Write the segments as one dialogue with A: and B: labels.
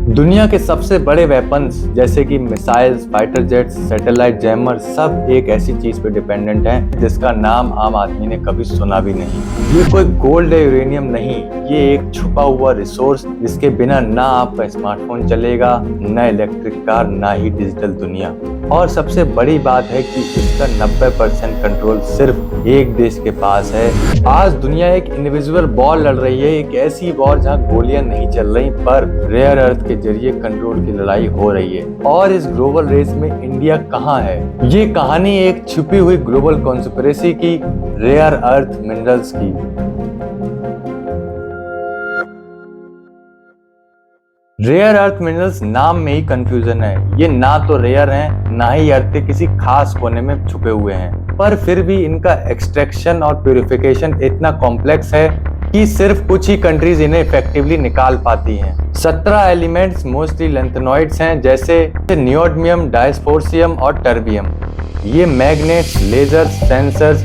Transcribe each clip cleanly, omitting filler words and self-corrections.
A: दुनिया के सबसे बड़े वेपन्स जैसे कि missiles, fighter jets, satellite jammer सब एक ऐसी चीज पे डिपेंडेंट हैं जिसका नाम आम आदमी ने कभी सुना भी नहीं। ये कोई गोल्ड या यूरेनियम नहीं, ये एक छुपा हुआ रिसोर्स जिसके बिना ना आपका स्मार्टफोन चलेगा, ना इलेक्ट्रिक कार, ना ही डिजिटल दुनिया। और सबसे बड़ी बात है कि इसका 90% कंट्रोल सिर्फ एक देश के पास है। आज दुनिया एक इनविजिबल वॉर लड़ रही है, एक ऐसी वॉर जहां गोलियां नहीं चल रही पर रेयर अर्थ के जरिए कंट्रोल की लड़ाई हो रही है। और इस ग्लोबल रेस में इंडिया कहां है? ये कहानी एक छुपी हुई ग्लोबल कॉन्स्पिरेसी की, रेयर अर्थ मिनरल्स की। रेयर अर्थ मिनरल्स नाम में ही कंफ्यूजन है। ये ना तो रेयर हैं, ना ही अर्थ के किसी खास कोने में छुपे हुए हैं, पर फिर भी इनका एक्सट्रैक्शन और प्यूरिफिकेशन इतना कॉम्प्लेक्स है कि सिर्फ कुछ ही कंट्रीज इन्हें इफेक्टिवली निकाल पाती हैं। 17 एलिमेंट्स मोस्टली लैंथेनॉइड्स हैं, जैसे नियोडिमियम, डायस्फोर्सियम और टर्बियम। ये magnets, lasers, sensors,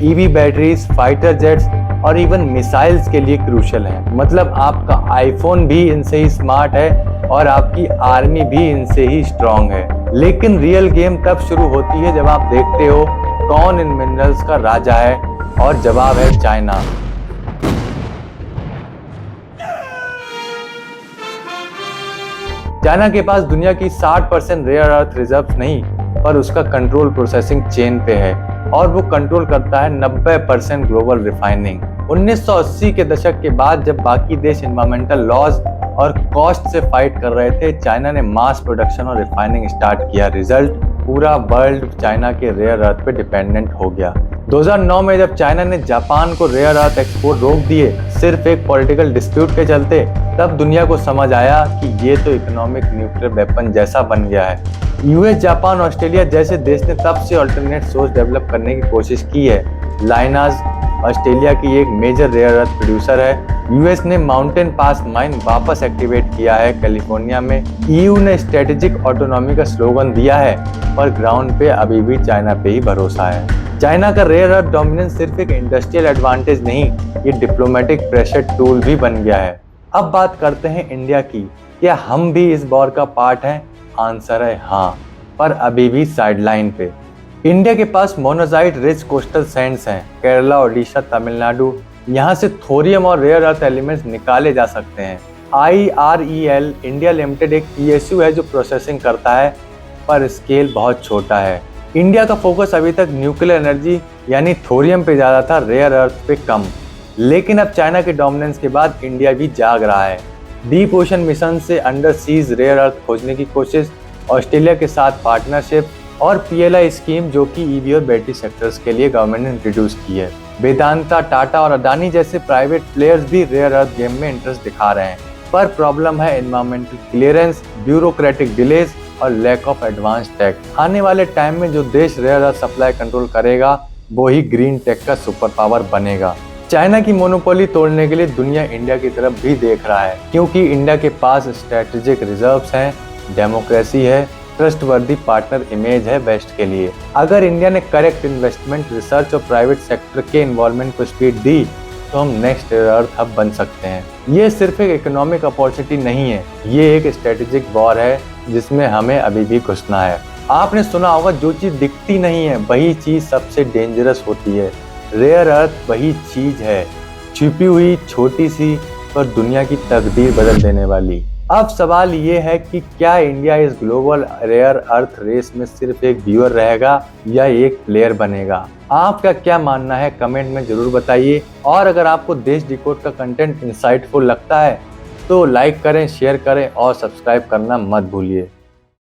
A: EV batteries, fighter jets और इवन मिसाइल्स के लिए क्रूशियल है। मतलब आपका आईफोन भी इनसे ही स्मार्ट है और आपकी आर्मी भी इनसे ही स्ट्रांग है। लेकिन रियल गेम तब शुरू होती है जब आप देखते हो कौन इन मिनरल्स का राजा है, और जवाब है चाइना। चाइना के पास दुनिया की 60% रेयर अर्थ रिजर्व्स नहीं, पर उसका कंट्रोल प्रोसेसिंग चेन पे है, और वो कंट्रोल करता है 90% ग्लोबल रिफाइनिंग। 1980 के दशक के बाद जब बाकी देश एनवायरमेंटल लॉज और कॉस्ट से फाइट कर रहे थे, चाइना ने मास प्रोडक्शन और रिफाइनिंग स्टार्ट किया। रिजल्ट, पूरा वर्ल्ड चाइना के रेयर अर्थ पे डिपेंडेंट हो गया। 2009 में जब चाइना ने जापान को रेयर अर्थ एक्सपोर्ट रोक दिए सिर्फ एक पॉलिटिकल डिस्प्यूट के चलते, तब दुनिया को समझ आया कि ये तो इकोनॉमिक न्यूक्लियर वेपन जैसा बन गया है। यूएस, जापान, ऑस्ट्रेलिया जैसे देश ने तब से अल्टरनेट सोर्स डेवलप करने की कोशिश की है। लाइनास ऑस्ट्रेलिया की एक मेजर रेयर अर्थ प्रोड्यूसर है। यूएस ने माउंटेन पास माइन वापस एक्टिवेट किया है कैलिफोर्निया में। ईयू ने स्ट्रेटेजिक ऑटोनॉमी का स्लोगन दिया है, पर ग्राउंड पे अभी भी चाइना पे ही भरोसा है। चाइना का रेयर अर्थ डोमिनेंस सिर्फ एक इंडस्ट्रियल एडवांटेज नहीं, ये डिप्लोमेटिक प्रेशर टूल भी बन गया है। अब बात करते हैं इंडिया की। क्या हम भी इस वॉर का पार्ट हैं? आंसर है हाँ, पर अभी भी साइडलाइन पे। इंडिया के पास मोनोजाइट रिच कोस्टल सैंड्स हैं। केरला, ओडिशा, तमिलनाडु, यहाँ से थोरियम और रेयर अर्थ एलिमेंट्स निकाले जा सकते हैं। IREL इंडिया लिमिटेड एक PSU है जो प्रोसेसिंग करता है, पर स्केल बहुत छोटा है। इंडिया का फोकस अभी तक न्यूक्लियर एनर्जी यानी थोरियम पे ज़्यादा था, रेयर अर्थ पे कम। लेकिन अब चाइना के डोमिनेंस के बाद इंडिया भी जाग रहा है। डीप ओशन मिशन से अंडर सीज रेयर अर्थ खोजने की कोशिश, ऑस्ट्रेलिया के साथ पार्टनरशिप, और PLI स्कीम जो कि EV और बैटरी सेक्टर्स के लिए गवर्नमेंट ने इंट्रोड्यूस की है। वेदांता, टाटा और अदानी जैसे प्राइवेट प्लेयर्स भी रेयर अर्थ गेम में इंटरेस्ट दिखा रहे हैं, पर प्रॉब्लम है एनवायरमेंटल क्लियरेंस, ब्यूरोक्रेटिक डिलेज और लैक ऑफ एडवांस टेक। आने वाले टाइम में जो देश रेयर अर्थ सप्लाई कंट्रोल करेगा वो ही ग्रीन टेक का सुपर पावर बनेगा। चाइना की मोनोपोली तोड़ने के लिए दुनिया इंडिया की तरफ भी देख रहा है, क्योंकि इंडिया के पास स्ट्रेटेजिक रिजर्व्स हैं, डेमोक्रेसी है, ट्रस्टवर्दी पार्टनर इमेज है वेस्ट के लिए। अगर इंडिया ने करेक्ट इन्वेस्टमेंट, रिसर्च और प्राइवेट सेक्टर के इन्वॉल्वमेंट को स्पीड दी तो हम नेक्स्ट रेयर अर्थ हब बन सकते हैं। ये सिर्फ एक इकोनॉमिक अपॉर्चुनिटी नहीं है, ये एक स्ट्रेटेजिक वॉर है जिसमें हमें अभी भी घुसना है। आपने सुना होगा, जो चीज दिखती नहीं है वही चीज सबसे डेंजरस होती है। रेयर अर्थ वही चीज है, छिपी हुई, छोटी सी, पर दुनिया की तकदीर बदल देने वाली। अब सवाल ये है कि क्या इंडिया इस ग्लोबल रेयर अर्थ रेस में सिर्फ एक व्यूअर रहेगा या एक प्लेयर बनेगा? आपका क्या मानना है कमेंट में जरूर बताइए। और अगर आपको देश डिकोड का कंटेंट इंसाइटफुल लगता है तो लाइक करें, शेयर करें और सब्सक्राइब करना मत भूलिए।